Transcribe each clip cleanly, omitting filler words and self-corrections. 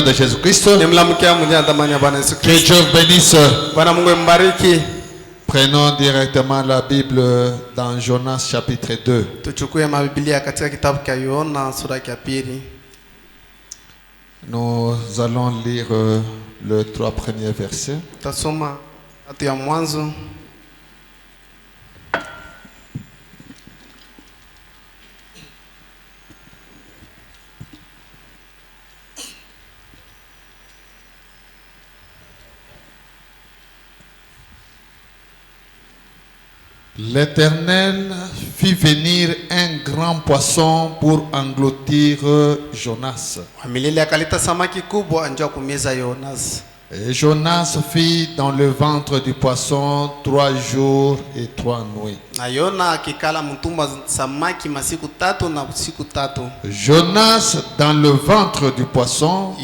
Seigneur de Jésus-Christ. Que Dieu vous bénisse. Prenons directement la Bible dans Jonas chapitre 2. Nous allons lire les 3 premiers versets. L'Éternel fit venir un grand poisson pour engloutir Jonas. Et Jonas fit dans le ventre du poisson 3 jours et 3 nuits. Jonas dans le ventre du poisson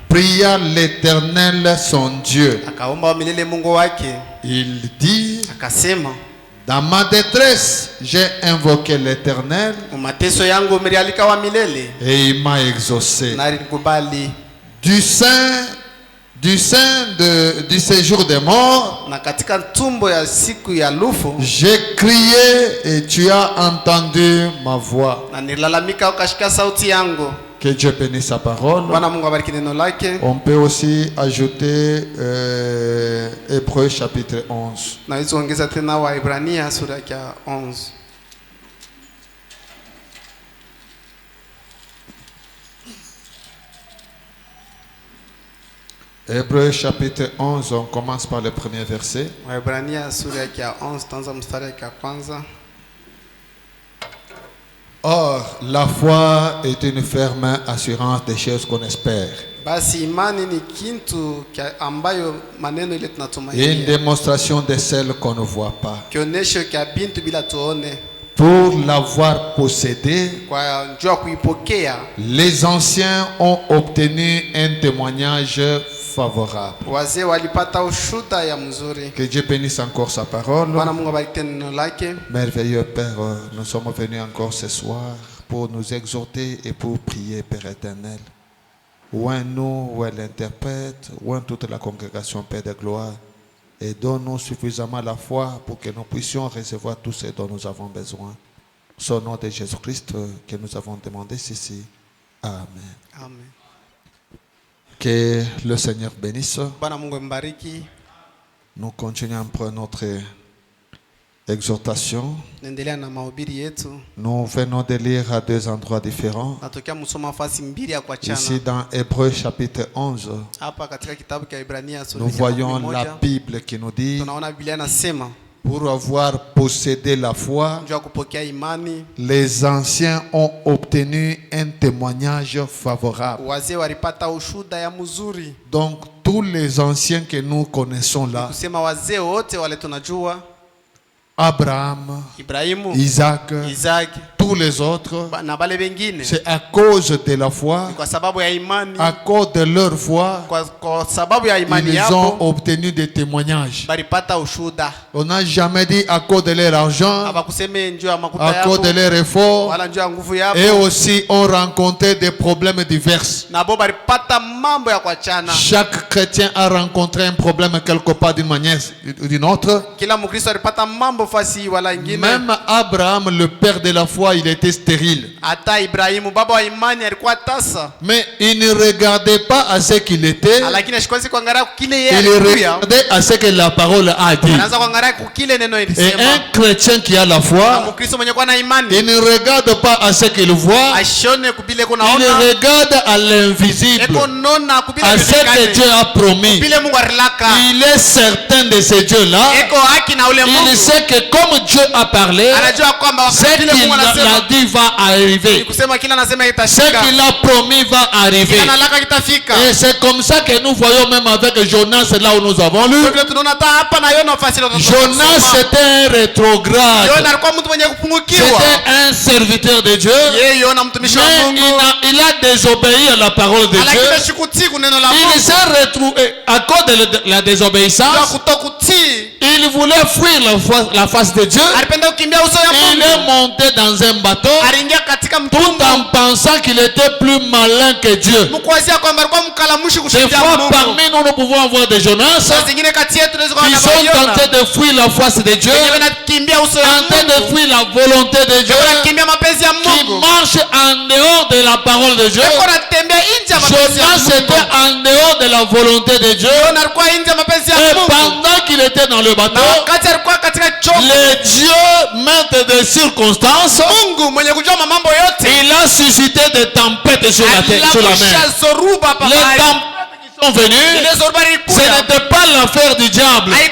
pria l'Éternel son Dieu. Il dit: dans ma détresse, j'ai invoqué l'Éternel et il m'a exaucé. Du sein du séjour des morts, j'ai crié et tu as entendu ma voix. Que Dieu bénisse sa parole. On peut aussi ajouter Hébreux chapitre 11. Hébreux chapitre 11, on commence par le premier verset. Or, la foi est une ferme assurance des choses qu'on espère. Et une démonstration de celles qu'on ne voit pas. Pour l'avoir possédé, les anciens ont obtenu un témoignage favorable. Que Dieu bénisse encore sa parole. Merveilleux Père, nous sommes venus encore ce soir pour nous exhorter et pour prier, Père éternel. Oint nous, oint l'interprète, oint toute la congrégation, Père de gloire. Et donne-nous suffisamment la foi pour que nous puissions recevoir tout ce dont nous avons besoin. C'est au nom de Jésus-Christ que nous avons demandé ceci. Amen. Amen. Que le Seigneur bénisse. Nous continuons pour notre exhortation. Nous venons de lire à 2 endroits différents. Ici dans Hébreux chapitre 11, nous voyons la Bible qui nous dit: pour avoir possédé la foi, les anciens ont obtenu un témoignage favorable. Donc tous les anciens que nous connaissons là, Abraham, Isaac, tous les autres, c'est à cause de la foi, à cause de leur foi, ils ont obtenu des témoignages. On n'a jamais dit à cause de leur argent, à cause de leur effort, et aussi ont rencontré des problèmes divers. Chaque chrétien a rencontré un problème quelque part d'une manière ou d'une autre. Même Abraham, le père de la foi, il était stérile. Mais il ne regardait pas à ce qu'il était. Il regardait à ce que la parole a dit. Et un chrétien qui a la foi, il ne regarde pas à ce qu'il voit. Il regarde à l'invisible, à ce que Dieu a promis. Il est certain de ce Dieu-là. Il sait que comme Dieu a parlé, ce qu'il a dit va arriver. Ce qu'il a promis va arriver. Et c'est comme ça que nous voyons même avec Jonas, là où nous avons lu. Jonas était un rétrograde. C'était un serviteur de Dieu. Mais il a désobéi à la parole de Dieu. Il s'est retrouvé à cause de la désobéissance. Il voulait fuir la face de Dieu. Il est monté dans un bateau tout en pensant qu'il était plus malin que Dieu. Des fois, parmi nous, nous pouvons avoir des Jonas qui sont tentés de fuir la face de Dieu, en train de fuir la volonté de Dieu, qui marchent en dehors de la parole de Dieu. Jonas était en dehors de la volonté de Dieu. Et pendant qu'il était dans le bateau, les dieux mettent des circonstances. Il a suscité des tempêtes sur la mer. Les tempêtes sont venus, ce n'était pas l'affaire du diable, mais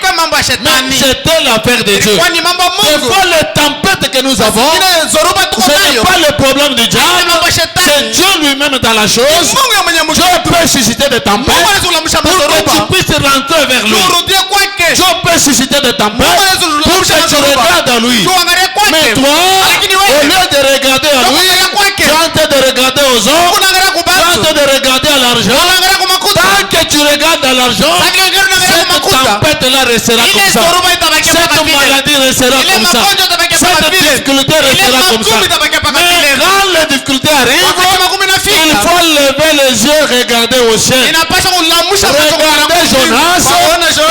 c'était l'affaire de Dieu. Des fois, les tempêtes que nous avons, ce n'est pas le problème du diable, c'est Dieu lui-même dans la chose. Dieu peut susciter des tempêtes pour que tu puisses rentrer vers lui. Dieu peut susciter des tempêtes pour que tu regardes à lui. Mais toi, au lieu de regarder à lui, tu es en train de regarder aux hommes, tu es en train de regarder à l'argent. Tant que tu regardes à l'argent, cette tempête-là restera comme ça. Cette maladie restera comme ça. Cette difficulté restera comme ça. Mais quand les difficultés arrivent, il faut lever les yeux, regarder au ciel. Regardez Jonas,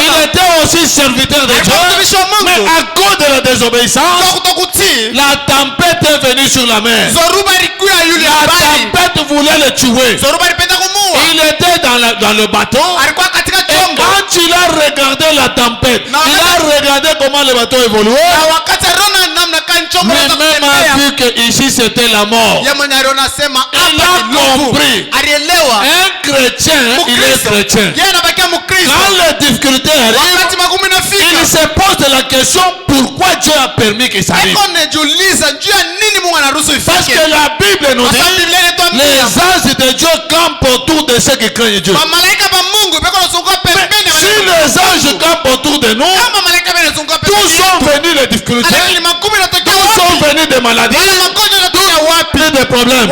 il était aussi serviteur de Dieu, mais à cause de la désobéissance, la tempête est venue sur la mer. La tempête voulait le tuer. Il était dans le bateau, et quand il a regardé la tempête, il a regardé comment le bateau évoluait, mais même a vu que ici c'était la mort. Il a compris. Un chrétien, il est chrétien. Quand les difficultés arrivent, il se pose la question pourquoi Dieu a permis que ça arrive. Parce que la Bible nous dit les anges de Dieu campent autour de ceux qui craignent Dieu. Si les anges campent autour de nous, tous sont venus les difficultés, tous sont venus des maladies, tous des problèmes.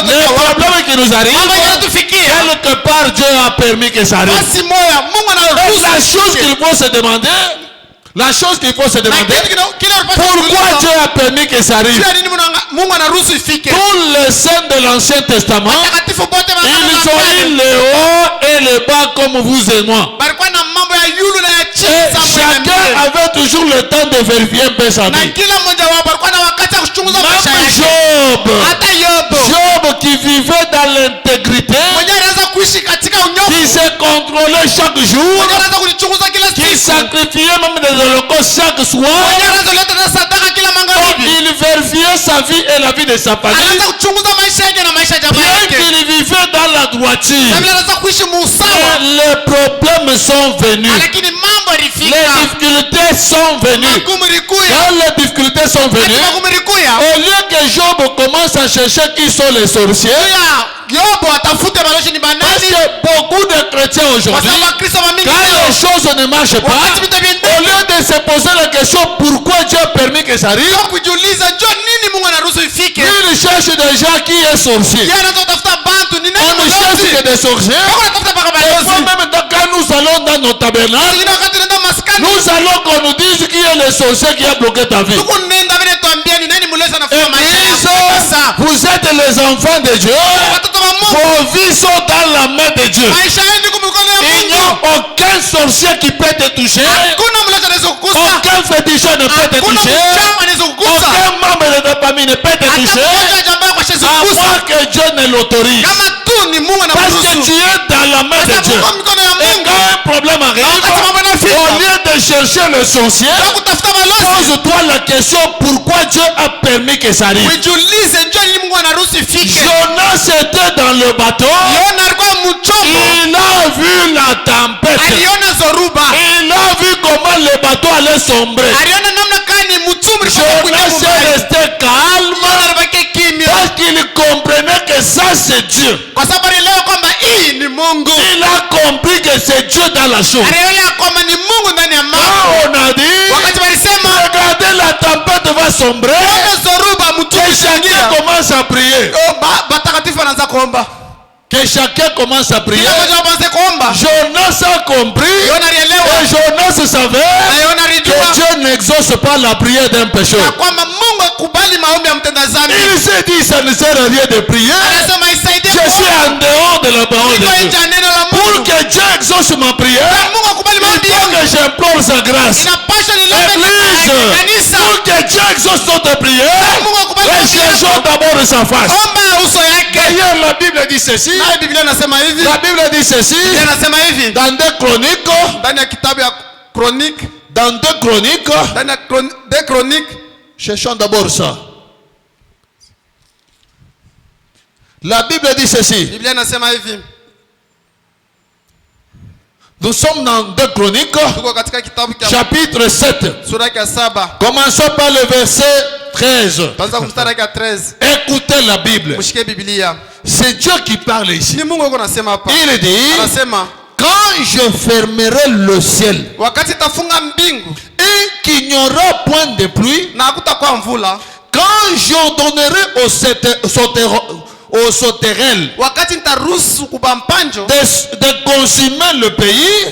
Les problèmes qui nous arrivent, quelque part Dieu a permis que ça arrive. Et la chose qu'il faut se demander, pourquoi Dieu a permis que ça arrive? Tous les saints de l'Ancien Testament, ils ont eu le haut et le bas comme vous et moi. Et chacun avait toujours le temps de vérifier un peu sa vie. Même Job qui vivait dans l'intégrité, qui se contrôlait chaque jour, qui sacrifiait même des holocaustes chaque soir, il vérifiait sa vie et la vie de sa famille. Bien qu'il vivait dans la droiture, les problèmes sont venus. Les difficultés sont venues. Quand les difficultés sont venues, au lieu que Job commence à chercher qui sont les sorciers, parce que beaucoup de chrétiens aujourd'hui, quand les choses ne marchent pas, au lieu de se poser la question pourquoi Dieu a permis que ça arrive, ils cherchent des gens qui est sorcier. On ne cherche que des sorciers. Et même quand nous allons dans nos tabernacles, nous allons qu'on nous dise qui est le sorcier qui a bloqué ta vie. Et disent, vous êtes les enfants de Dieu, vos vies sont dans la main de Dieu. Il n'y a aucun sorcier qui peut te toucher, aucun féticheur ne peut te toucher, aucun membre de ta famille ne peut te toucher, à moins que Dieu ne l'autorise. Parce que tu es dans la main de Dieu. Et quand un problème arrive, au lieu de chercher le sorcier, pose-toi la question pourquoi Dieu a permis que ça arrive. Jonas était dans le bateau, il a vu la tempête, il a vu comment le bateau allait sombrer. Jonas est resté calme parce qu'il comprenait que ça c'est Dieu. Il a compris que c'est Dieu dans la chose. Quand on a dit regardez la tempête va sombrer, et chacun commence à prier. Que chacun commence à prier. Jonas a compris. Et Jonas savait que Dieu n'exauce pas la prière d'un pécheur. Il s'est dit, ça ne sert à rien de prier. Je suis en dehors de la parole de Dieu. Pour que Dieu exauce ma prière, il faut que j'implore sa grâce. Église, pour que Dieu exauce notre prière, recherchons d'abord sa face. D'ailleurs, la Bible dit ceci. La Bible dit ceci. Dans 2 Chroniques. Dans 2 Chroniques. Cherchons d'abord ça. La Bible dit ceci. Nous sommes dans 2 Chroniques, chapitre 7. Commençons par le verset 13. Écoutez la Bible. C'est Dieu qui parle ici. Il dit, quand je fermerai le ciel et qu'il n'y aura point de pluie, quand j'ordonnerai au sauterelles de consumer le pays,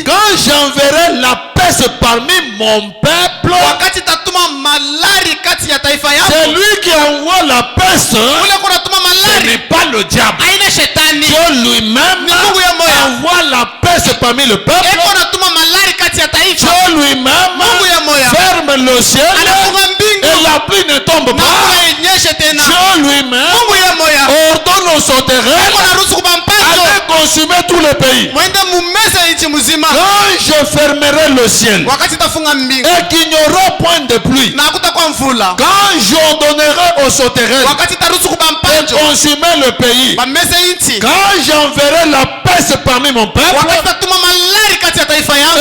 quand j'enverrai la peste parmi mon peuple, c'est lui qui envoie la peste, ce n'est pas le diable. Dieu lui-même envoie la peste parmi le peuple. Dieu lui-même ferme le ciel et la pluie ne tombe pas. Dieu lui-même ordonne aux sauterelles de consumer tout le pays. Quand je fermerai le ciel et qu'il n'y aura point de pluie, quand j'ordonnerai aux sauterelles de consumer le pays, quand j'enverrai la peste parmi mon peuple,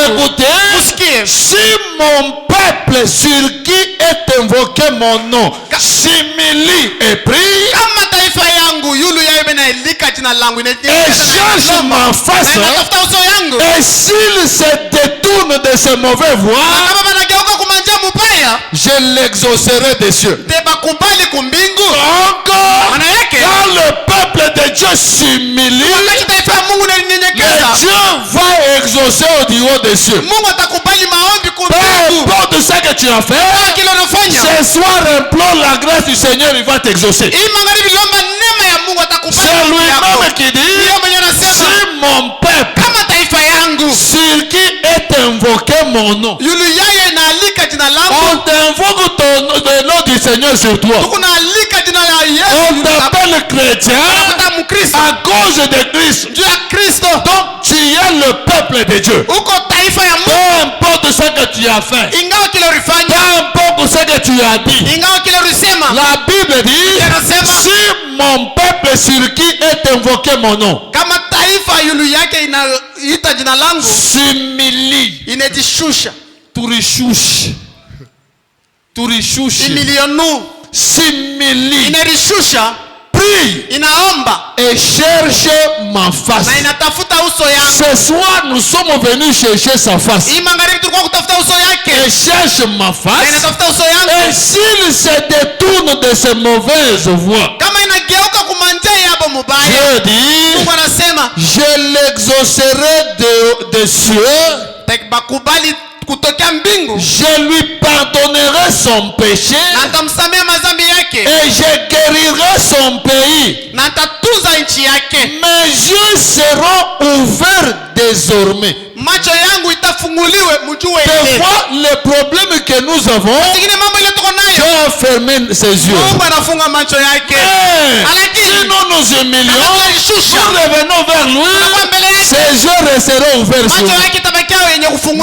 écoutez, si mon peuple sur qui est invoqué mon nom s'humilie et prie et cherche ma face, et s'il se détourne de ses mauvais voies, je l'exaucerai des cieux. Donc, quand le peuple de Dieu s'humilie, Dieu va exaucer au niveau des cieux. Peu importe ce que tu as fait, ce soir implore la grâce du Seigneur, il va t'exaucer. C'est lui-même qui dit, si mon peuple sur qui est invoqué mon nom, on t'invoque le nom du Seigneur sur toi, on t'appelle chrétien à cause de Christ. Donc tu es le peuple de Dieu. Peu importe ce que tu as fait, peu importe ce que tu as dit, la Bible dit, si mon peuple sur qui est invoqué mon nom s'humilie, s'humilie, prie et cherche ma face. Ce soir nous sommes venus chercher sa face. Et cherche ma face. Et s'il se détourne de ses mauvaises voies, Dieu dit, je l'exaucerai des cieux, je lui pardonnerai son péché et je guérirai son pays. Mes yeux seront ouverts désormais. Des fois, le problème que nous avons, Dieu a fermé ses yeux. Si nous nous humilions, nous revenons vers lui, ses yeux resteront ouverts sur nous.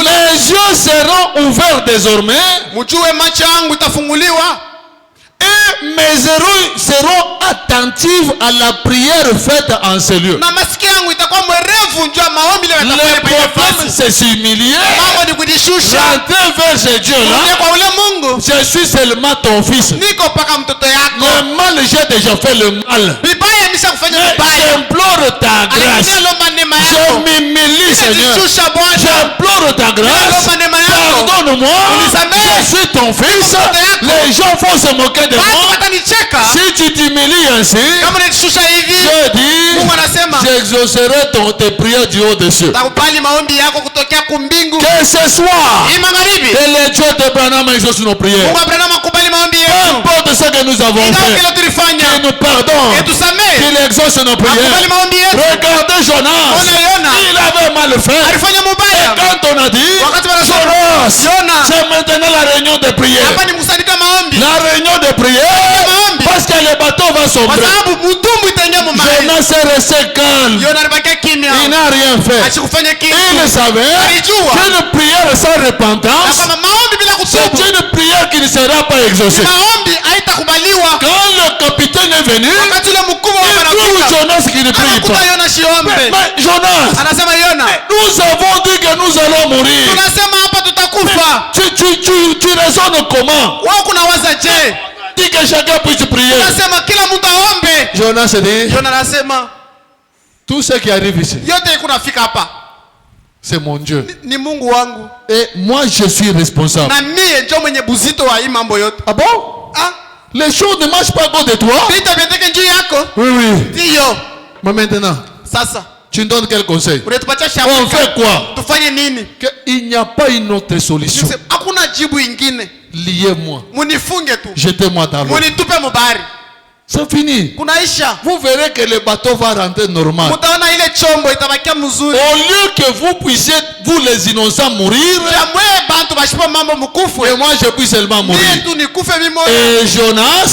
Les yeux seront ouverts désormais. Et mes oreilles seront attentives à la prière faite en ce lieu. Le problème, c'est s'humilier, rentrer vers ce Dieu-là. Je suis seulement ton fils. Le mal, j'ai déjà fait le mal. Mais j'implore ta grâce. Je m'humilie, Seigneur. J'implore ta grâce. Pardonne-moi. Je suis ton fils. Les gens vont se moquer de moi. Si tu t'humilies ainsi, je dis, j'exaucerai tes prières du haut des cieux. Que ce soit. Et les dieux d'Abraham exaucent nos prières. Peu importe ce que nous avons fait, qu'il nous pardonne, qu'il exauce nos prières. Regardez Jonas, il avait mal fait. Et quand on a dit, Jonas, c'est maintenant la réunion de prière. La réunion de prière, parce que le bateau va sombrer. Jonas est resté calme. Il n'a rien fait. Il savait qu'une prière sans repentance, c'est une prière qui ne sera pas exaucée. Quand le capitaine est venu, il trouve Jonas qui ne prie pas. Mais Jonas, nous avons dit que nous allons mourir. Tu raisonnes comment? Dis que chacun puisse prier. Jonas dit, tout ce qui arrive ici, c'est mon Dieu. Et moi je suis responsable. Ah bon? Les choses ne marchent pas à cause de toi. Oui, oui. Mais maintenant, tu me donnes quel conseil? On fait quoi? Il n'y a pas une autre solution. Liez-moi. Jetez-moi dans l'eau. C'est fini. Vous verrez que le bateau va rentrer normal. Au lieu que vous puissiez, vous les innocents, mourir, et moi je puis seulement mourir. Et Jonas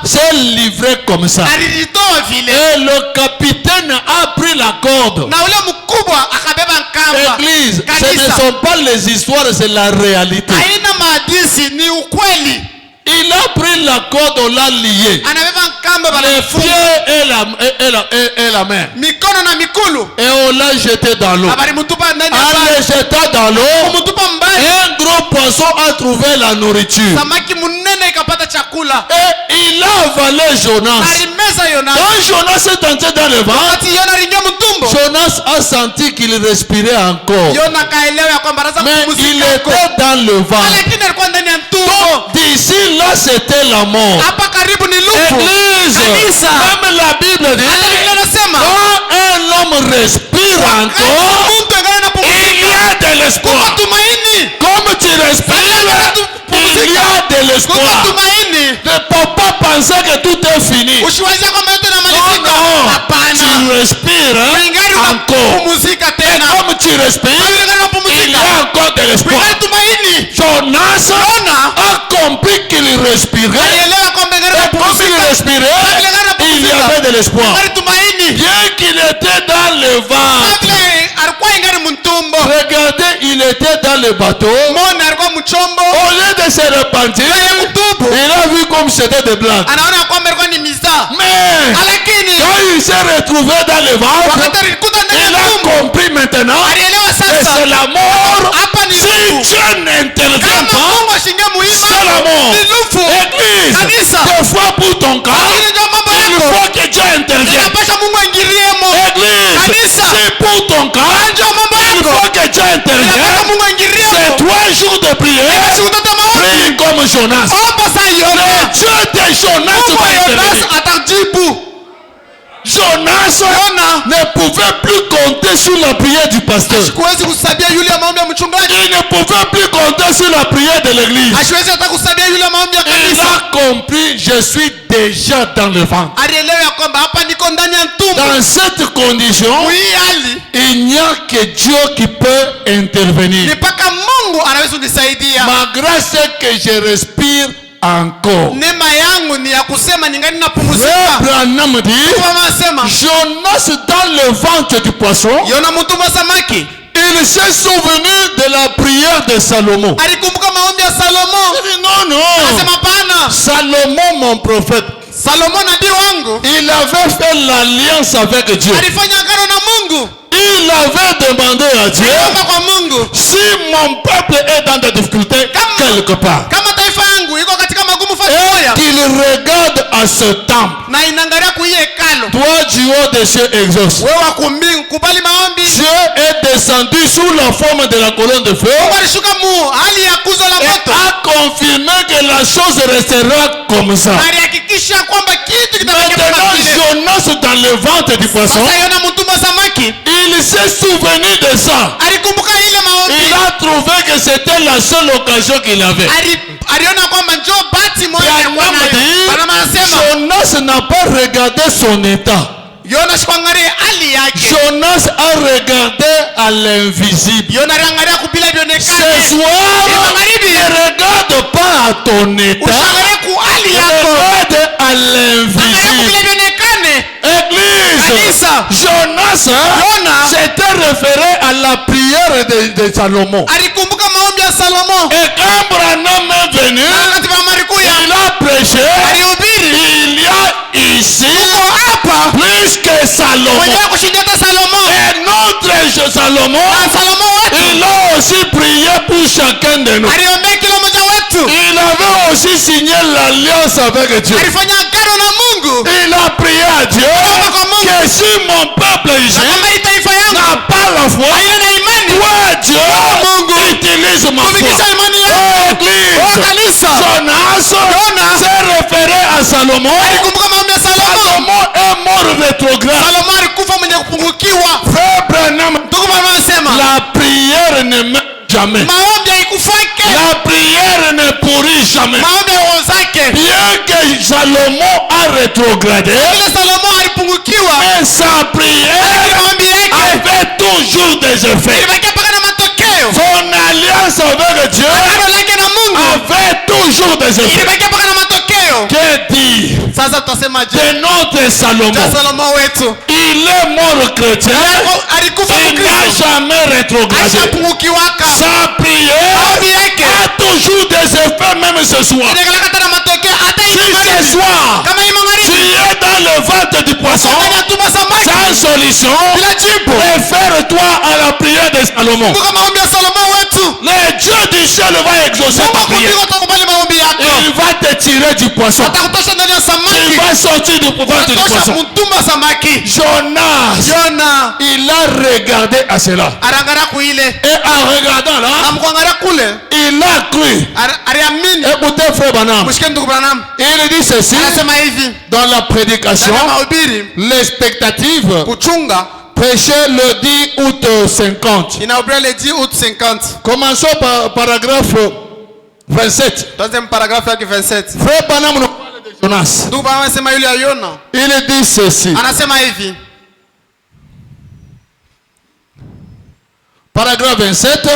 s'est livré comme ça. Et le capitaine a pris la corde. Église, ce ne sont pas les histoires, c'est la réalité. Il a pris la corde, on l'a lié. Les pieds et la main. Et on l'a jeté dans l'eau. En le jetant dans l'eau, un gros poisson a trouvé la nourriture. Et il a avalé Jonas. Quand Jonas est entré dans le ventre, Jonas a senti qu'il respirait encore. Mais il était dans le ventre. Donc d'ici là c'était la mort. Église, même la Bible dit, quand un homme respire encore, il y a de l'espoir. Comme tu respires, il y a de l'espoir. Ne peux pas penser que tout est fini. Non, tu respires encore. Et comme tu respires, il y a encore de l'espoir. Jonas a compris qu'il respirait. Et comme il respirait, il y avait de l'espoir. Bien qu'il était dans le ventre. Regardez, il était dans le bateau. Au lieu de se repentir, il a vu comme c'était des blagues. Mais quand il s'est retrouvé dans le ventre, il a compris maintenant que c'est la mort. Si Dieu n'intervient pas, c'est la mort. Église, des fois pour ton cas, il faut que Dieu intervienne. Église, c'est pour ton cas, il faut que Dieu intervienne. C'est 3 jours de prière. Prie comme Jonas. Le Dieu de Jonas va intervenir. Jonas ne pouvait plus compter sur la prière du pasteur. Il ne pouvait plus compter sur la prière de l'église. Il a compris, je suis déjà dans le ventre. Dans cette condition, il n'y a que Dieu qui peut intervenir. Ma grâce est que je respire encore. Abraham dit, Jonas dans le ventre du poisson, il s'est souvenu de la prière de Salomon. Il dit non, non. Salomon, mon prophète, il avait fait l'alliance avec Dieu. Il avait demandé à Dieu, si mon peuple est dans des difficultés quelque part, et qu'il regarde à ce temple. Toi, du haut des cieux, exauce. Dieu est descendu sous la forme de la colonne de feu et a confirmé que la chose restera comme ça. Maintenant, Jonas dans le ventre du poisson, il s'est souvenu de ça. Il a trouvé que c'était la seule occasion qu'il avait. Jonas n'a pas regardé son état. Jonas a regardé à l'invisible. Ce soir, ne regarde pas à ton état, regarde à l'invisible. Église, Jonas s'était référé à la prière de Salomon. Et quand Branham est venu, il a prêché. Il y a ici plus que Salomon. Et notre Salomon, il a aussi prié pour chacun de nous. Il avait aussi signé l'alliance avec Dieu. Il a prié à Dieu que si mon peuple ici n'a pas la foi, toi Dieu utilise ma foi. Église, Jonas s'est référé à Salomon. Salomon est mort rétrograde. Frère Branham, la prière ne meurt jamais. La prière ne pourrit jamais. Bien que Salomon a rétrogradé, mais sa prière avait toujours des effets. Son alliance avec Dieu avait toujours des effets. Que dit de notre Salomon? Il est mort chrétien. Il n'a jamais rétrogradé. Sa prière a toujours des effets même ce soir. Si ce soir tu es dans le ventre du poisson sans solution, réfère-toi à la prière de Salomon. Le Dieu du ciel va exaucer ta prière. Il va te tirer du poisson. Il va sortir du ventre du poisson. Jonas, il a regardé à cela. Et en regardant là, il a cru. Écoutez frère Branham, il dit ceci dans la prédication, l'expectative. Prêcher le 10 août 50. Commençons par paragraphe 27. Deuxième paragraphe 27. Frère Branham nous parle de Jonas. Il dit ceci. Paragraphe 27.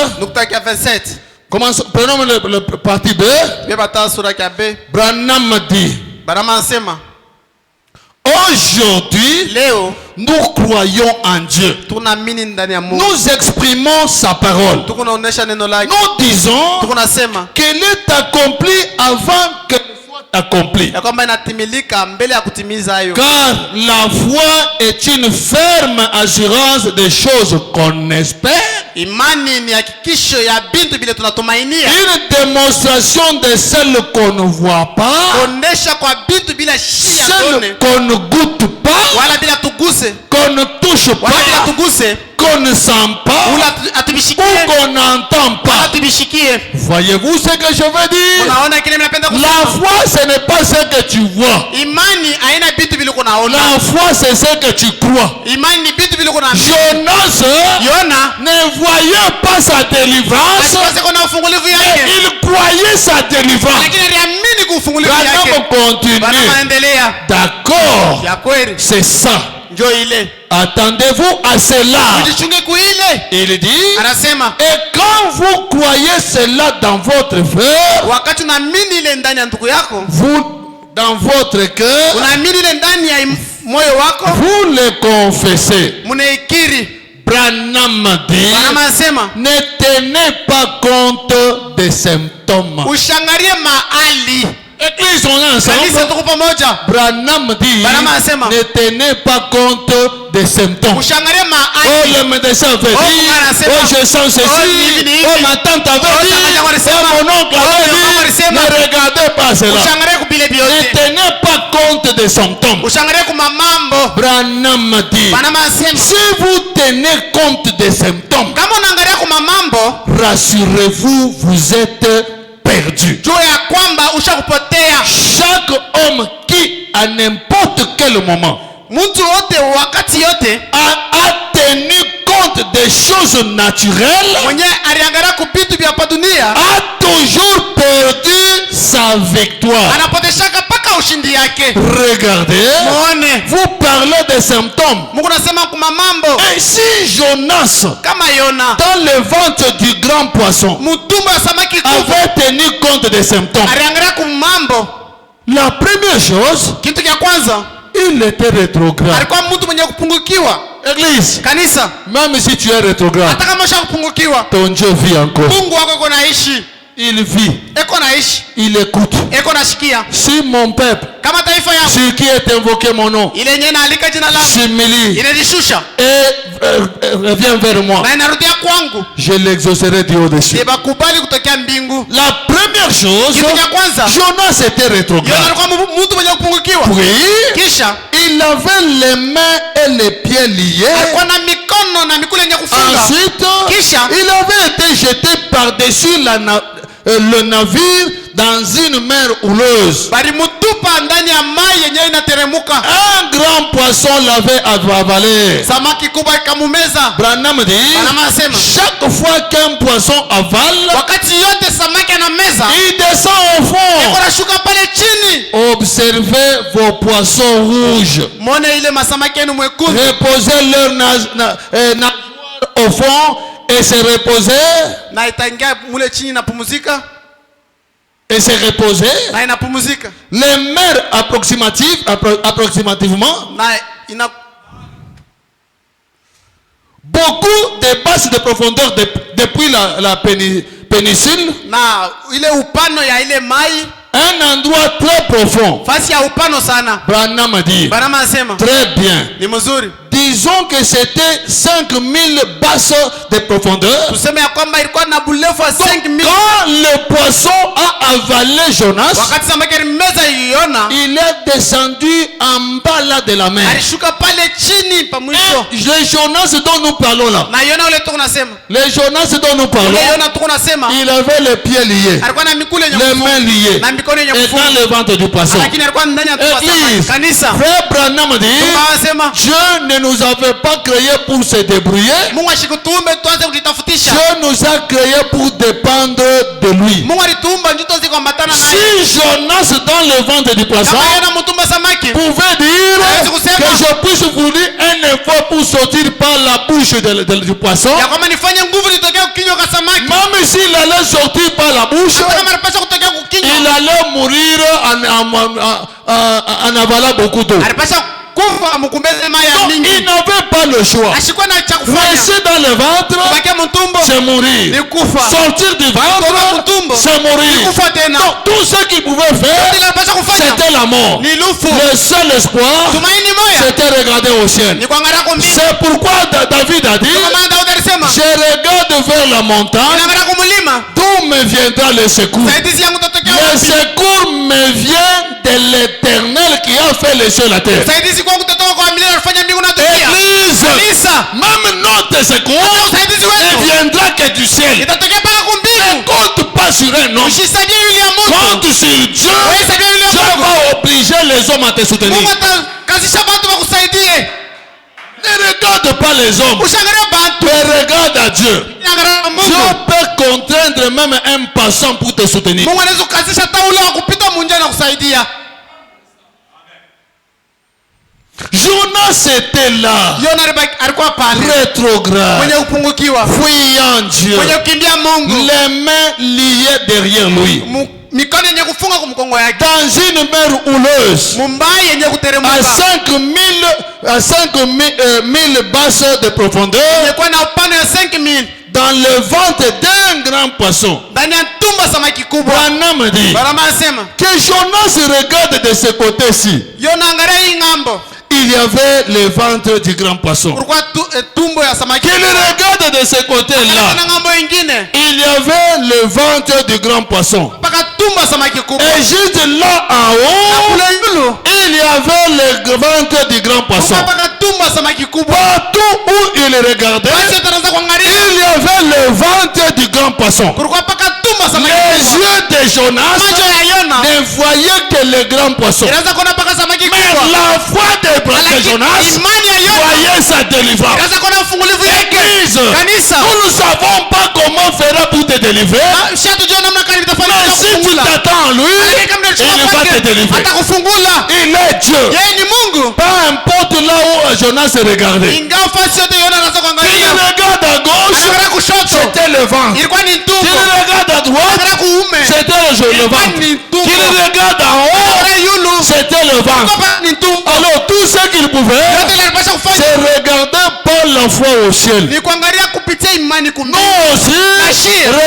Commençons, prenons le partie B. Branham dit. Aujourd'hui, nous croyons en Dieu. Nous exprimons sa parole. Nous disons qu'elle est accomplie avant qu'elle soit accomplie. Car la foi est une ferme assurance des choses qu'on espère. Une démonstration de celles qu'on ne voit pas, celles qu'on ne goûte pas, qu'on ne touche pas, qu'on ne sent pas ou qu'on n'entend pas. Voyez-vous ce que je veux dire? La foi, ce n'est pas ce que tu vois. La foi, c'est ce que tu crois. Jonas ne voyait pas sa délivrance, mais il croyait sa délivrance. Branham continue. D'accord, c'est ça. Attendez-vous à cela. Il dit, et quand vous croyez cela dans votre cœur, vous dans votre cœur, vous le confessez. Branham dit, ne tenez pas compte des symptômes. Église, on est ensemble. Branham dit, ne tenez pas compte des symptômes. Oh, le médecin avait dit, oh, je sens ceci, oh, ma tante avait dit, oh, mon oncle avait dit, ne regardez pas cela. Ne tenez pas compte des symptômes. Branham dit, si vous tenez compte des symptômes, rassurez-vous, vous êtes perdu. Chaque homme qui, à n'importe quel moment, a tenu compte des choses naturelles, a toujours perdu sa victoire. Regardez, vous parlez des symptômes. Et si Jonas, dans le ventre du grand poisson, avait tenu compte des symptômes, la première chose, il était rétrograde. Église, même si tu es rétrograde, ton Dieu vit encore. Il vit. Il écoute. Si mon peuple, sur qui est invoqué mon nom, s'humilie et revient vers moi, je l'exaucerai du haut des cieux. La première chose, Jonas était rétrograde. Puis, il avait les mains et les pieds liés. Ensuite, il avait été jeté par-dessus le navire dans une mer houleuse. Un grand poisson l'avait avalé. Branham dit, chaque fois qu'un poisson avale, il descend au fond. Observez vos poissons rouges. Reposez leur nageoire au fond et se reposer. Et se reposer. Les mers approximativement, beaucoup de basses de profondeur depuis la péninsule, un endroit très profond. Branham a dit, très bien. Disons que c'était 5000 basses de profondeur. Quand le poisson a avalé Jonas, il est descendu en bas là de la mer. Et le Jonas dont nous parlons là, le Jonas dont nous parlons, il avait les pieds liés, les mains liées, et dans le ventre du poisson. Église, frère Branham dit, Dieu ne nous avait pas créé pour se débrouiller. Dieu nous a créé pour dépendre de lui. Si Jonas dans le ventre du poisson pouvait dire que je puisse vous dire un effort pour sortir par la bouche du poisson, même s'il allait sortir par la bouche, il allait mourir en avalant beaucoup d'eau. Donc, il n'avait pas le choix. Rester dans le ventre, c'est mourir. Sortir du ventre, c'est mourir. Donc, tout ce qu'il pouvait faire, c'était la mort. Le seul espoir, c'était regarder au ciel. C'est pourquoi David a dit, je regarde vers la montagne, d'où me viendra le secours. Le secours me vient de l'Éternel qui a fait les cieux et la terre. Église, même notre secours ne viendra que du ciel. Ne compte pas sur un homme, compte sur Dieu. Dieu va obliger les hommes à te soutenir. Ne regarde pas les hommes, mais regarde à Dieu. Dieu peut contraindre même un passant pour te soutenir. Jonas était là, rétrograde, fuyant Dieu, les mains liées derrière lui, dans une mer houleuse, à 5000 basses de profondeur, dans le ventre d'un grand poisson. Branham dit que Jonas regarde de ce côté-ci. Il y avait le ventre du grand poisson. Qu'il regarde de ce côté-là. Il y avait le ventre du grand poisson. Et juste là en haut, il y avait le ventre du grand poisson. Partout où il regardait, il y avait le ventre du grand poisson. Les yeux de Jonas ne voyaient que le grand poisson. Mais la foi de Jonas voyait sa délivrance. Église, nous ne savons pas comment faire pour te délivrer. Mais si tu t'attends à lui, il va te délivrer. Il est Dieu. Pas importe là où Jonas regardait. Il regarde à gauche, c'était le ventre. Il regarde à droite, c'était le ventre. Qu'il regarde en haut, c'était le ventre. Alors tout ce qu'il pouvait, c'est regarder par la foi au ciel. Nous aussi,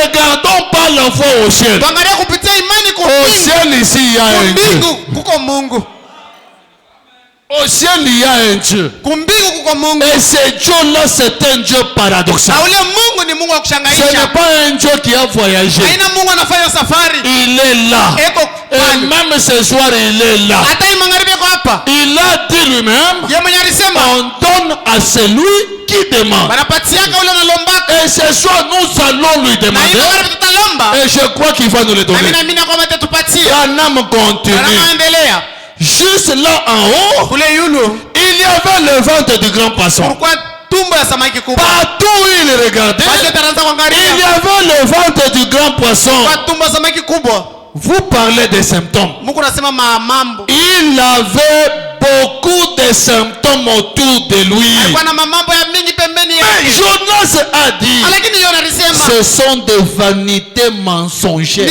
regardons par la foi au ciel. Au ciel ici, il y a un Dieu. Au ciel, il y a un Dieu. Et ce Dieu-là, c'est un Dieu paradoxal. Ce n'est pas un Dieu qui a voyagé. Il est là. Et même ce soir, il est là. Il a dit lui-même, on donne à celui qui demande. Et ce soir, nous allons lui demander. Et je crois qu'il va nous le donner. Branham continue. Juste là en haut, il y avait le ventre du grand poisson. Partout où il regardait, il y avait le ventre du grand poisson. Vous parlez des symptômes. Il avait beaucoup de symptômes autour de lui. Mais Jonas a dit, ce sont des vanités mensongères.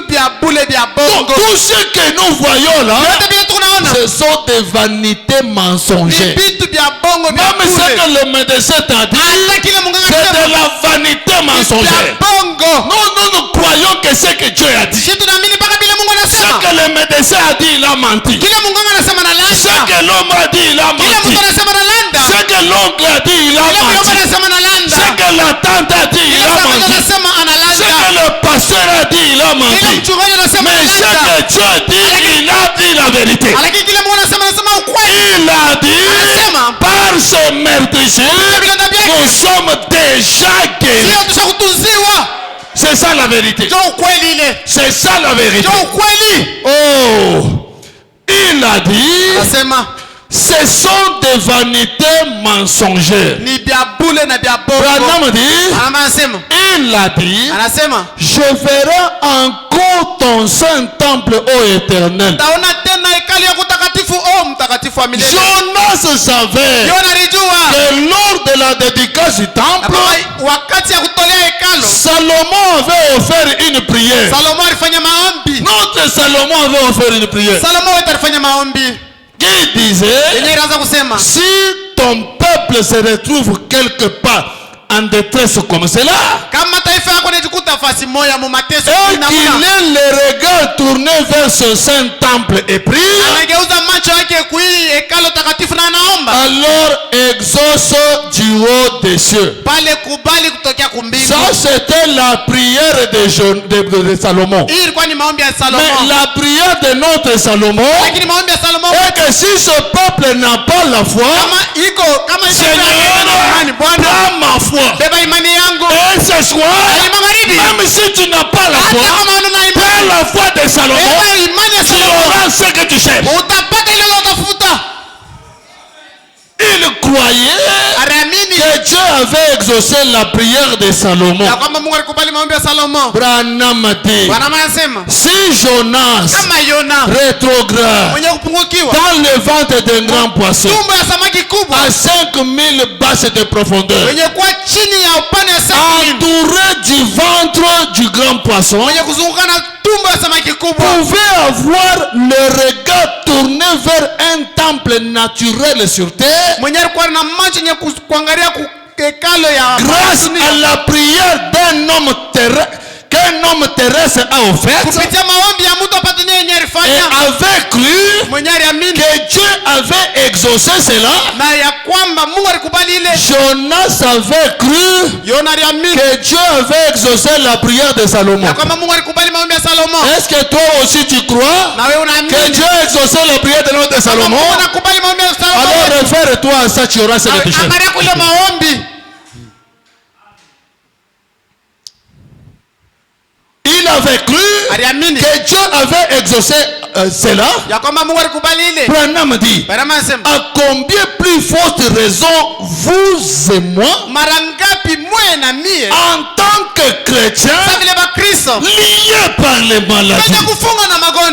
Donc, tout ce que nous voyons là, ce sont des vanités mensongères. Même ce que le médecin t'a dit, c'est de la vanité mensongère. Nous croyons que ce que Dieu a dit. Ce que le médecin a dit, il a menti. Ce que l'homme a dit, il a menti. Ce que l'oncle a dit, il a menti. Ce que la tante a dit, il a menti. Ce que le pasteur a dit, il a menti. Mais ce que Dieu dit, il a dit la vérité. Il a dit, par ce meurtrissure, nous sommes déjà guéris. C'est ça la vérité. C'est ça la vérité. Oh, il a dit, ce sont des vanités mensongères. Branham dit, il a dit, je verrai encore ton saint temple, ô Éternel. Jonas savait que lors de la dédicace du temple, Salomon avait offert une prière. Notre Salomon avait offert une prière. Qui disait, si ton peuple se retrouve quelque part en détresse comme cela, et qu'il ait le regard tourné vers ce saint temple et prie, alors exauce du haut des cieux. Ça c'était la prière de Salomon. Mais la prière de notre Salomon est que si ce peuple n'a pas la foi, Seigneur, prends ma foi. Et ce soir, même si tu n'as pas la foi, prends la foi de Salomon, tu auras ce que tu cherches. Il croyait que Dieu avait exaucé la prière de Salomon. Branham dit, si Jonas rétrograde dans le ventre d'un grand poisson à 5000 basses de profondeur, entouré du ventre du grand poisson, pouvait avoir le regard tourné vers un temple naturel sur terre, grâce à la prière d'un homme qu'un homme terrestre a offert, et avait cru que Dieu avait exaucé cela. Jonas avait cru que Dieu avait exaucé la prière de Salomon. Est-ce que toi aussi tu crois que Dieu a exaucé la prière de notre Salomon? Alors réfère-toi à ça, tu auras cette richesse. Il avait cru que Dieu avait exaucé cela. Branham dit, à combien plus forte raison vous et moi, en tant que chrétiens, liés par les maladies,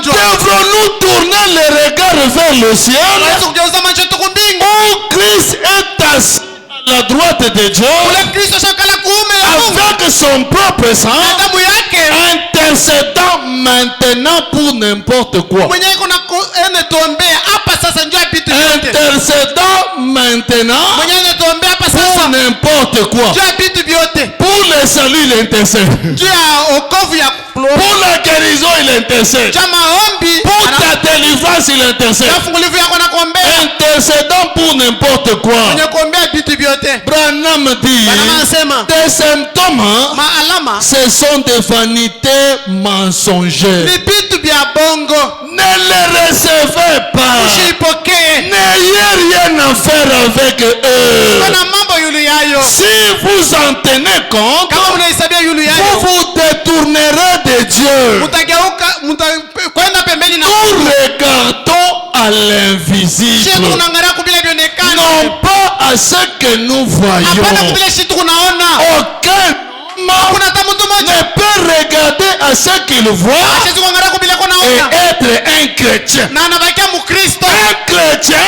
devrons-nous tourner les regards vers le ciel où Christ est assis à la droite de Dieu avec son propre sang, intercédant maintenant pour n'importe quoi. Intercédant maintenant pour n'importe quoi. Pour le salut, il intercède. Pour la guérison, il intercède. Pour ta délivrance, il intercède. Intercédant pour n'importe quoi. Branham dit, des symptômes, ce sont des vanités mensongères. Ne les recevez pas. N'ayez rien à faire avec eux. Si vous en tenez compte, vous vous détournerez de Dieu. Nous regardons à l'invisible, non pas à ce que nous voyons. Aucun ne peut regarder à ce qu'il voit et être un chrétien. Un chrétien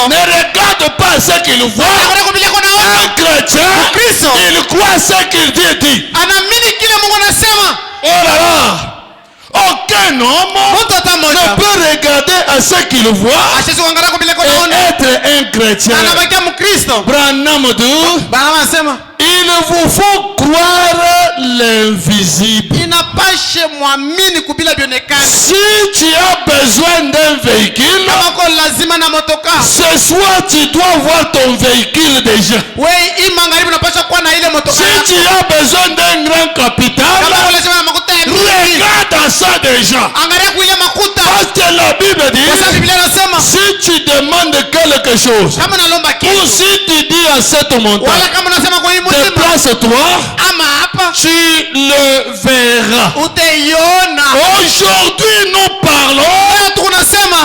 ne regarde pas ce qu'il voit. Un chrétien, il croit ce qu'il dit. Oh là là! Aucun homme ne peut regarder à ce qu'il voit et être un chrétien. Branham dit, il vous faut croire l'invisible. Si tu as besoin d'un véhicule, ce soir tu dois voir ton véhicule déjà. Si tu as besoin d'un grand capital, regarde à ça déjà. Parce que la Bible dit, si tu demandes quelque chose, ou si tu dis à cette montagne, déplace-toi, tu le verras. Aujourd'hui nous parlons,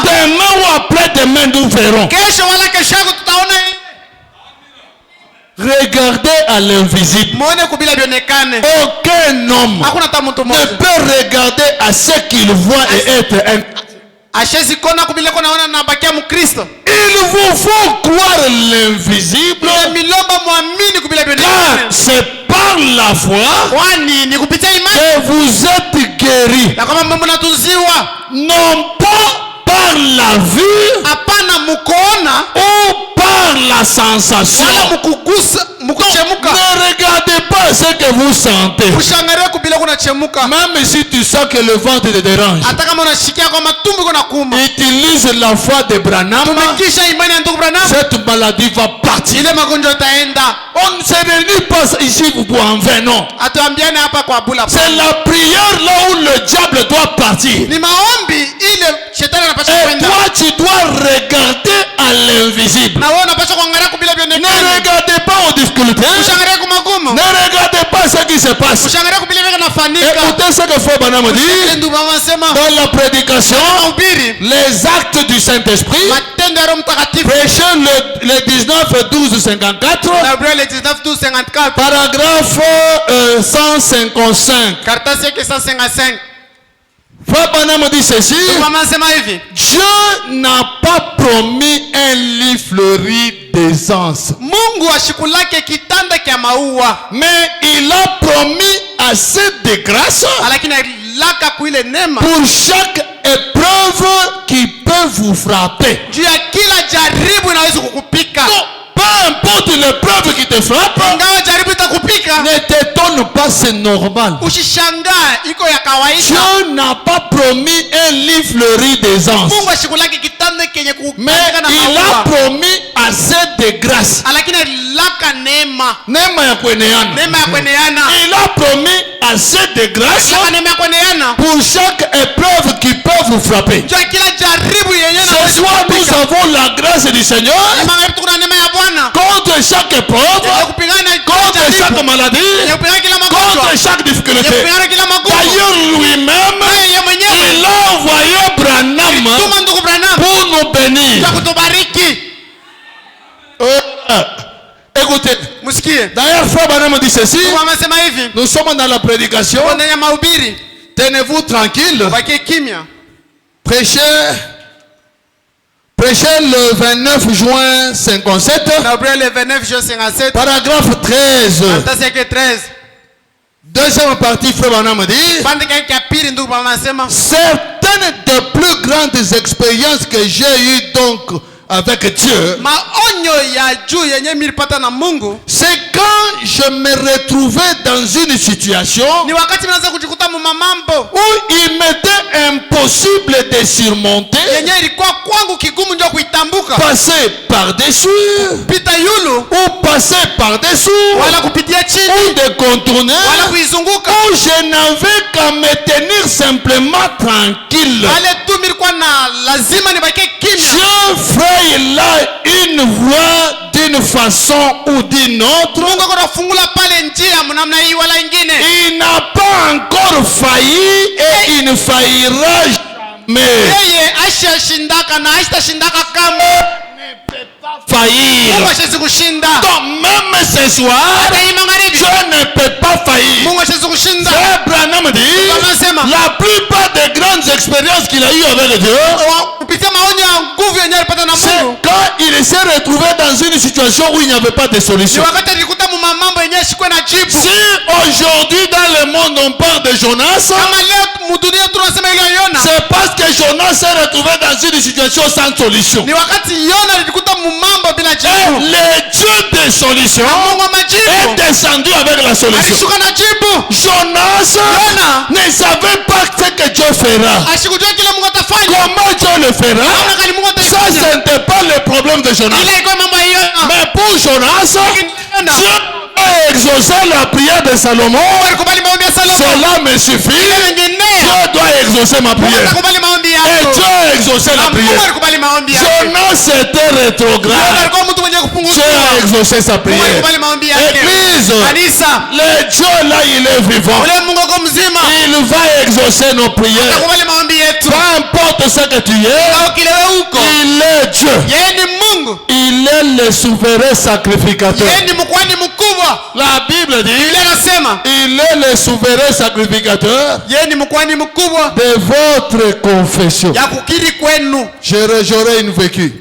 demain ou après-demain nous verrons. Regardez à l'invisible. Aucun homme ne peut regarder à ce qu'il voit et être un. Il vous faut croire l'invisible, car c'est par la foi que vous êtes guéris, non pas par la vue ou par la sensation. Ne regardez pas ce que vous sentez. Même si tu sens que le ventre te dérange, utilise la foi de Branham. Cette maladie va partir. On ne se réunit pas ici pour en vain, non. C'est la prière là où le diable doit partir. Et toi tu dois regarder à l'invisible. Ne regardez pas aux difficultés. Ne regardez pas ce qui se passe. Écoutez ce que Frère Branham dit dans la prédication, les actes du Saint-Esprit, prêché le 19-12-54, paragraphe 155. Frère Branham dit ceci: Dieu n'a pas promis un lit fleuri d'essence, mais il a promis assez de grâce pour chaque épreuve qui peut vous frapper. Peu importe l'épreuve qui te frappe, ne t'étonne pas, c'est normal. Dieu n'a pas promis un lit fleuri des anges, mais il a promis assez de grâce. Il a promis assez de grâce pour chaque épreuve qui peut vous frapper. Ce soir, nous avons la grâce du Seigneur contre chaque épreuve, contre chaque maladie, contre chaque difficulté. D'ailleurs, lui-même, il a envoyé Branham pour nous bénir. Écoutez, d'ailleurs, Frère Branham dit ceci. Nous sommes dans la prédication. Tenez-vous tranquille. Prêchez le 29 juin 57. Paragraphe 13. Deuxième partie, Frère Branham dit: certaines des plus grandes expériences que j'ai eues donc avec Dieu, c'est quand je me retrouvais dans une situation où il m'était impossible de surmonter, passer par-dessus, ou passer par-dessous, ou de contourner, où je n'avais qu'à me tenir simplement tranquille. Dieu fait il a une voix d'une façon ou d'une autre. Il n'a pas encore failli et il ne faillira jamais. Faillir. Donc même ce soir, Dieu ne peut pas faillir. Frère Branham dit, la plupart des grandes expériences qu'il a eues avec Dieu, c'est quand il s'est retrouvé dans une situation où il n'y avait pas de solution. Si aujourd'hui dans le monde on parle de Jonas, c'est parce que Jonas s'est retrouvé dans une situation sans solution. Et le Dieu des solutions est descendu avec la solution. Jonas ne savait pas ce que Dieu fera. Comment Dieu le fera? Ça, ce n'était pas le problème de Jonas. Mais pour Jonas, Dieu a exaucé la prière de Salomon. Cela me suffit. Dieu doit exaucer ma prière. Et Dieu a exaucé la prière. Jonas était rétrograde. Dieu a exaucé sa prière. Église, le Dieu là, il est vivant. Il va exaucer nos prières. Peu importe ce que tu es, il est Dieu. Il est le souverain sacrificateur. La Bible dit, il est le souverain sacrificateur de votre confession. J'aurai une vécu.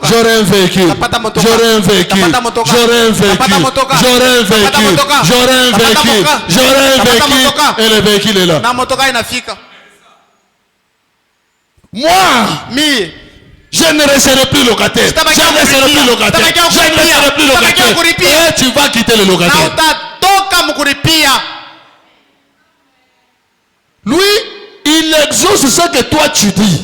J'aurai un vécu. J'aurai un vécu. J'aurai un vécu. J'aurai un vécu. J'aurai un vécu. J'aurai un vécu. Et le véhicule est là. Moi, je ne resterai plus locataire. Je ne resterai plus locataire. Je ne resterai plus locataire. Et tu vas quitter le locataire. Lui, il exauce ce que toi tu dis.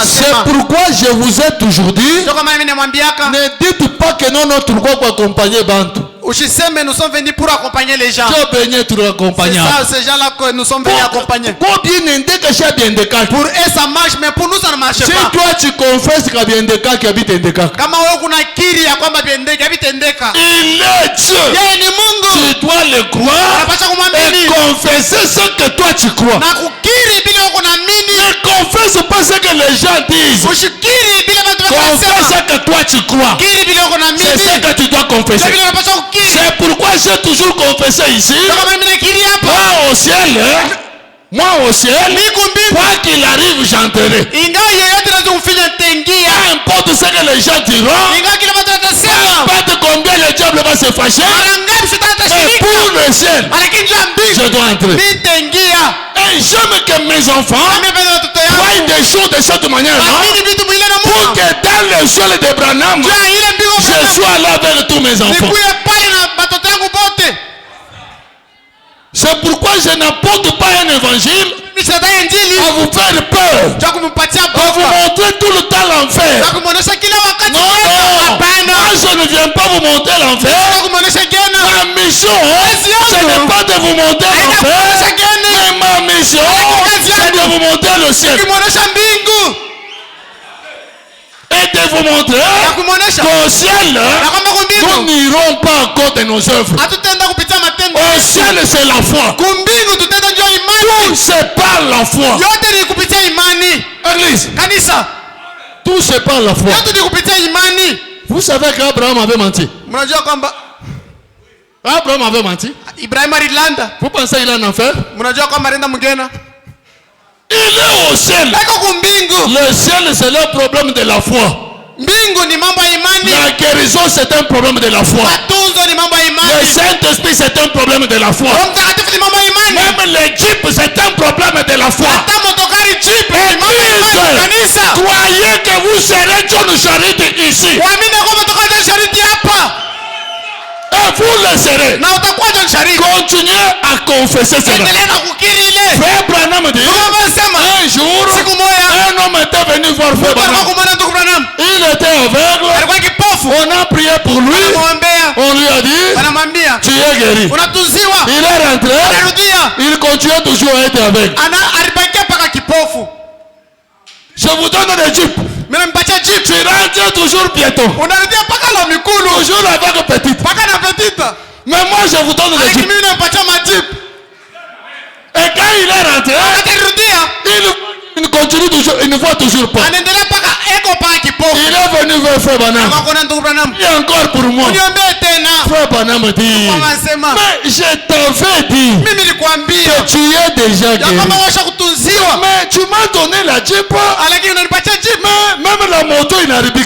C'est pourquoi je vous ai toujours dit, ne dites pas que non, notre quoi pour accompagner Bantu. Nous sommes venus pour accompagner les gens. C'est ça, ces gens-là que nous sommes venus accompagner. Pour eux ça marche, mais pour nous ça ne marche pas. Si toi tu confesses qu'il y a bien des cas qui habitent Ndeka, il est Dieu. Tu dois le croire et confesser ce que toi tu crois. Ne confesse pas ce que les gens disent. Confesse ce que toi tu crois. C'est ce que tu dois confesser. C'est pourquoi j'ai toujours confessé ici. Moi au ciel, quoi qu'il arrive, j'entrerai. Peu importe ce que les gens diront, peu importe combien le diable va se fâcher, mais pour le ciel, je dois entrer. Et j'aime que mes enfants, quoi croyez des choses de cette manière, pour que dans le ciel de Branham, je sois là avec tous mes enfants. C'est pourquoi je n'apporte pas un évangile à vous faire peur, à vous montrer tout le temps l'enfer. Non, moi je ne viens pas vous montrer l'enfer. Ma mission, ce n'est pas de vous montrer l'enfer, mais ma mission, c'est de vous montrer le ciel. Et de vous montrer qu'au ciel, nous n'irons pas à cause de nos œuvres. Au ciel, c'est la foi. Tout c'est par la foi. Église, tout c'est par la foi. Vous savez qu'Abraham avait menti. Abraham avait menti. Vous pensez qu'il est en enfer? Il est au ciel. Le ciel, c'est le problème de la foi. La guérison, c'est un problème de la foi. Le Saint-Esprit, c'est un problème de la foi. Même les jeeps, c'est un problème de la foi. Église, croyez que vous serez John Charity ici. Et vous le serez. Continuez à confesser cela. Frère Branham dit, un jour, un homme était venu voir Frère Branham. Il était aveugle. On a prié pour lui. On lui a dit, tu es guéri. Il est rentré. Il continue toujours à être aveugle. Je vous donne des jeeps. Tu rentres toujours piéton. Toujours avec petite. Mais moi je vous donne des jeeps. Et quand il est rentré, il continue toujours, il ne voit toujours pas. Il est venu vers Frère Branham. Il est encore pour moi. Frère Branham dit, mais je t'avais dit que tu es déjà guéri. Mais tu m'as donné la jeep. Mais même la moto il n'arrive pas.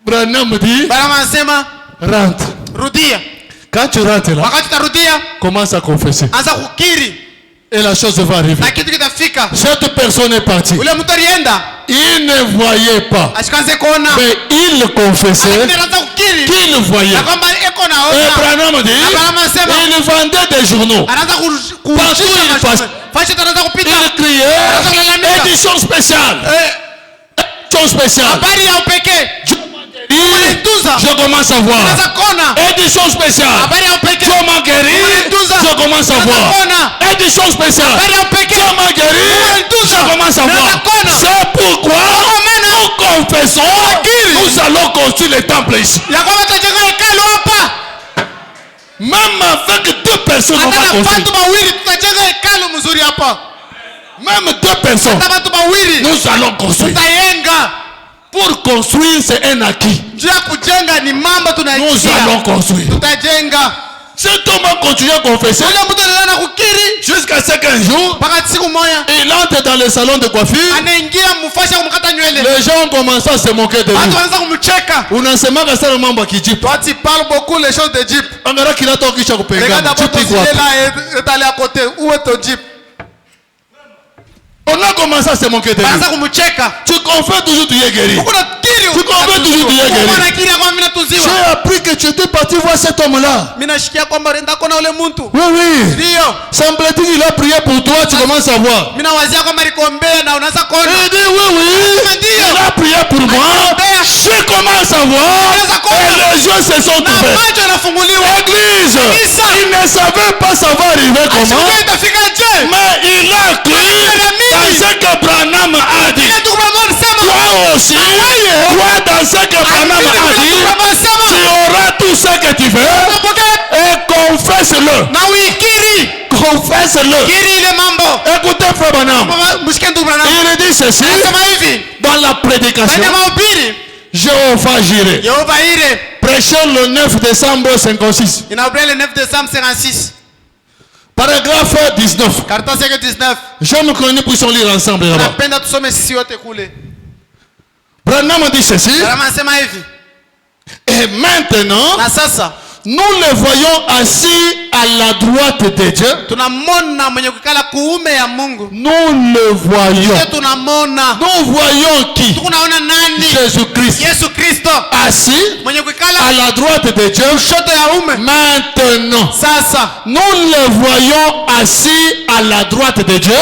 Branham dit, rentre. Quand tu rentres là, commence à confesser. Et la chose va arriver. Cette personne est partie. Il ne voyait pas. Mais il confessait qu'il voyait. Et Branham dit, il vendait des journaux. Partout il passe. Il criait, édition spéciale. Édition spéciale. Je commence à voir. Édition spéciale. Dieu m'a guéri. Je commence à voir. Édition spéciale. Dieu m'a guéri. Je commence à voir. C'est pourquoi nous confessons. Nous allons construire le temple ici. Même avec deux personnes, on va construire. Même deux personnes, nous allons construire. Pour construire, c'est un acquis. Nous allons construire. Cet homme a continué à confesser jusqu'à ce qu'un jour, il entre dans le salon de coiffure. Les gens ont commencé à se moquer de lui. On a seulement ça le membre qui dit. Toi, tu parles beaucoup les choses de Jeep. Regarde qu'il a toqué chaque pays. Regarde d'abord ton gilet là est allé à côté. Où est ton Jeep? On a commencé à se moquer de lui. Tu confesses toujours que tu es guéri. Tu confesses toujours que tu es guéri. J'ai appris que tu étais parti voir cet homme-là. Oui, oui. Semble-t-il qu'il a prié pour toi, tu commences à voir. Il dit oui, oui. Il a prié pour moi. Je commence à voir. Et les yeux se sont ouverts. Église, il ne savait pas ça va arriver comment. Mais il a cru dans ce que Branham a dit. Toi aussi, toi dans ce que Branham a dit, tu auras tout ce que tu veux et confesse-le. Confesse-le. Écoutez Frère Branham. Il dit ceci dans la prédication. Jéhovah Jireh. Prêchons le 9 décembre 56. Paragraphe 19. Je me connais pour son lire ensemble là-bas. Branham dit ceci. Et maintenant, Nous le voyons assis à la droite de Dieu. Nous le voyons. Nous voyons qui? Jésus-Christ. Assis à la droite de Dieu. Maintenant, nous le voyons assis à la droite de Dieu,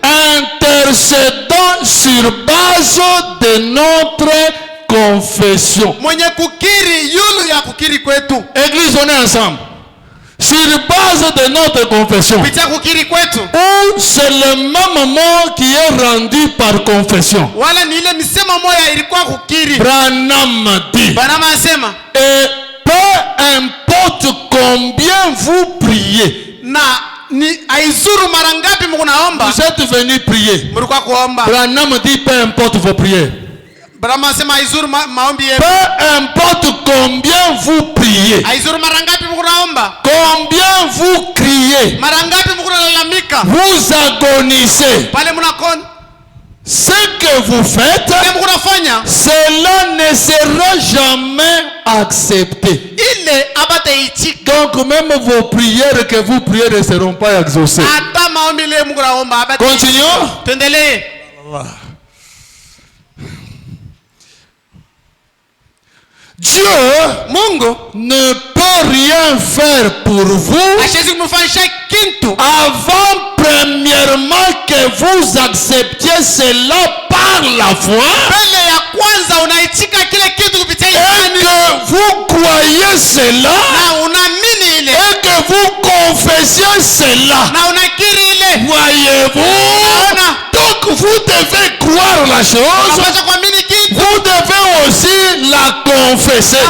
intercédant sur base de notre confession. Église, on est ensemble. Sur base de notre confession. Ou c'est le même mot qui est rendu par confession. Branham dit. Et peu importe combien vous priez. Vous êtes venu prier. Branham dit peu importe vos prières. Peu importe combien vous priez, combien vous criez, vous agonisez, ce que vous faites, cela ne sera jamais accepté. Donc même vos prières que vous priez ne seront pas exaucées. Continuons. Dieu ne peut rien faire pour vous avant premièrement que vous acceptiez cela par la foi et que vous croyez cela et que vous confessiez cela. Voyez-vous? Donc vous devez croire la chose, vous devez aussi la confesser.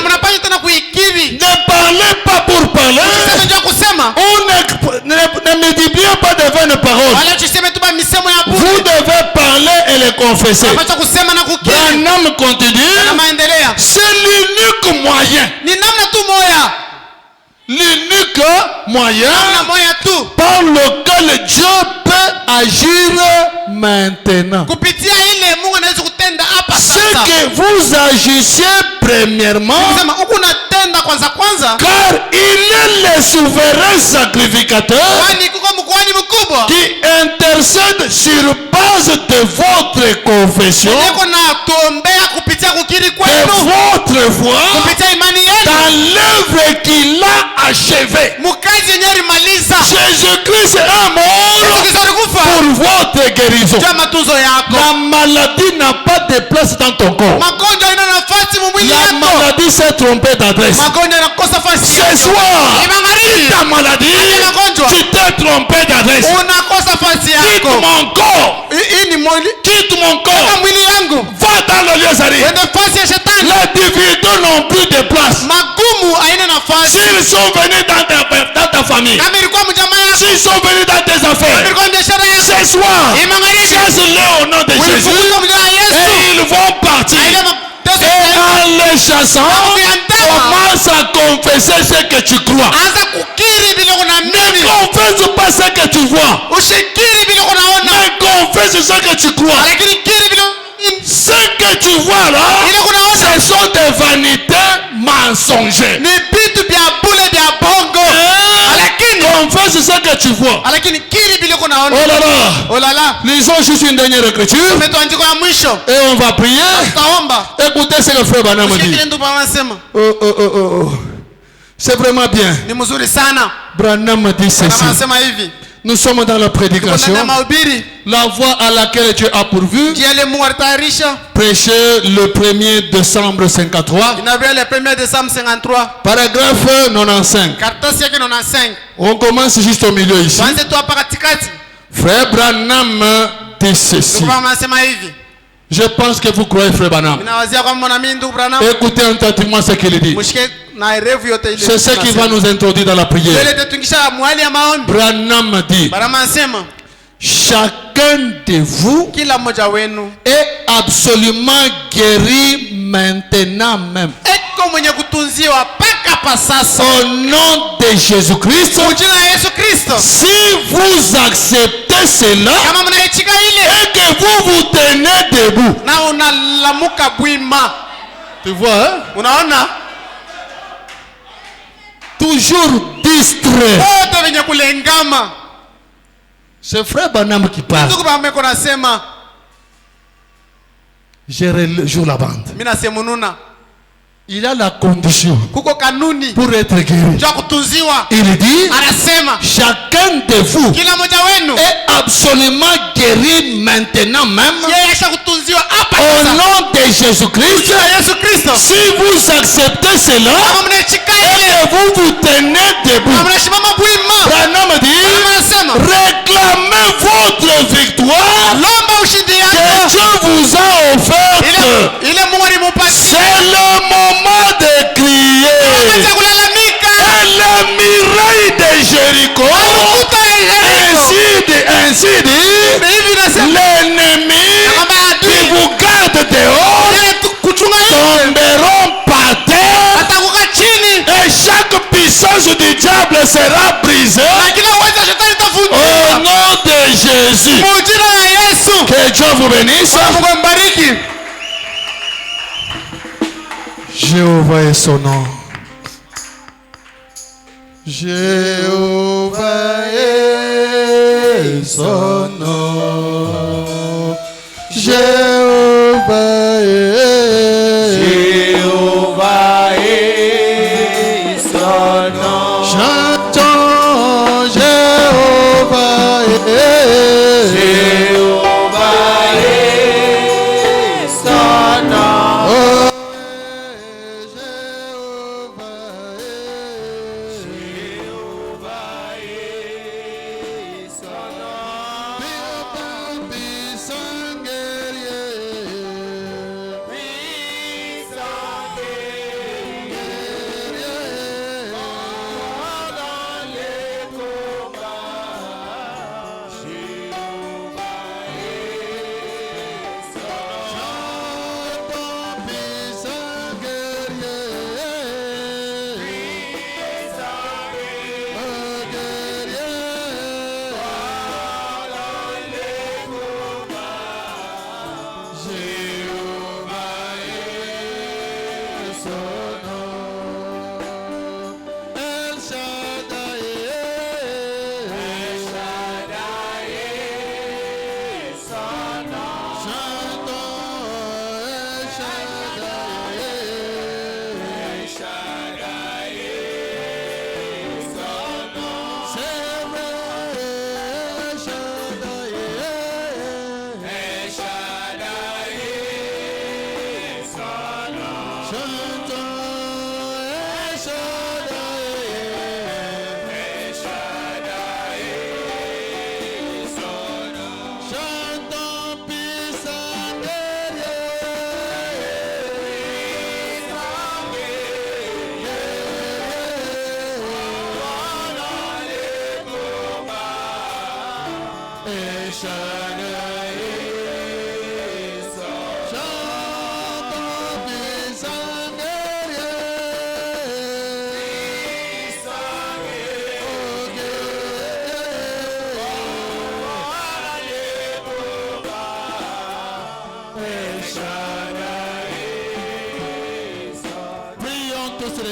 Ne parlez pas pour parler. Ne multipliez pas de vaines paroles. Vous devez parler et les confesser. Branham continue. C'est l'unique moyen. L'unique moyen par lequel Dieu peut agir maintenant. C'est que vous agissiez premièrement, car il est le souverain sacrificateur qui intercède sur base de votre confession, de votre foi, dans l'œuvre qu'il a achevée. Jésus-Christ est mort pour votre guérison. La maladie n'a pas de place dans ton corps. La maladie s'est trompée d'adresse. Ce soir, ta maladie, tu t'es trompé d'adresse. Quitte mon corps. Quitte mon corps. Va dans le lieu sacré. Les dividendes n'ont plus de place. S'ils sont venus dans ta famille, s'ils sont venus dans tes affaires, ce soir, chasse-les au nom de Jésus et ils vont partir. Et en les chassant, commence à confesser ce que tu crois. Ne confesse pas ce que tu vois. Ne confesse ce que tu crois. Ce que tu vois là, ce sont des vanités mensongères. Confesse ce que tu vois. Oh là là. Lisons juste une dernière écriture et on va prier. Écoutez ce que le frère Branham dit. C'est vraiment bien. Branham dit ceci. Nous sommes dans la prédication. La voie à laquelle Dieu a pourvu. Prêché le 1er décembre 53. Paragraphe 95. On commence juste au milieu ici. Frère Branham dit ceci. Je pense que vous croyez frère Branham. Écoutez attentivement ce qu'il dit. C'est ce qui va nous introduire dans la prière. Branham dit: chacun de vous est absolument guéri maintenant même. Au nom de Jésus-Christ, si vous acceptez cela et que vous vous tenez debout, tu vois, hein? toujours distrait. C'est frère Branham qui parle. Je joue la bande. Il a la condition pour être guéri. Il dit, chacun de vous est absolument guéri maintenant même au nom de Jésus-Christ. Si vous acceptez cela et que vous vous tenez debout, Branham dit, réclamez votre victoire que Dieu vous a offerte. C'est le moment de crier. Et le muraille de Jéricho, ainsi dit, l'ennemi qui vous garde dehors tomberont par terre et chaque puissance du diable sera brisée au nom de Jésus. Que Dieu vous bénisse. Jéhovah est son nom. Jéhovah est son nom. Jéhovah est son nom. Chantons Jéhovah est son nom.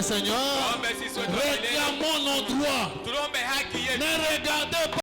Seigneur, réclamons nos droits. Ne regardez pas.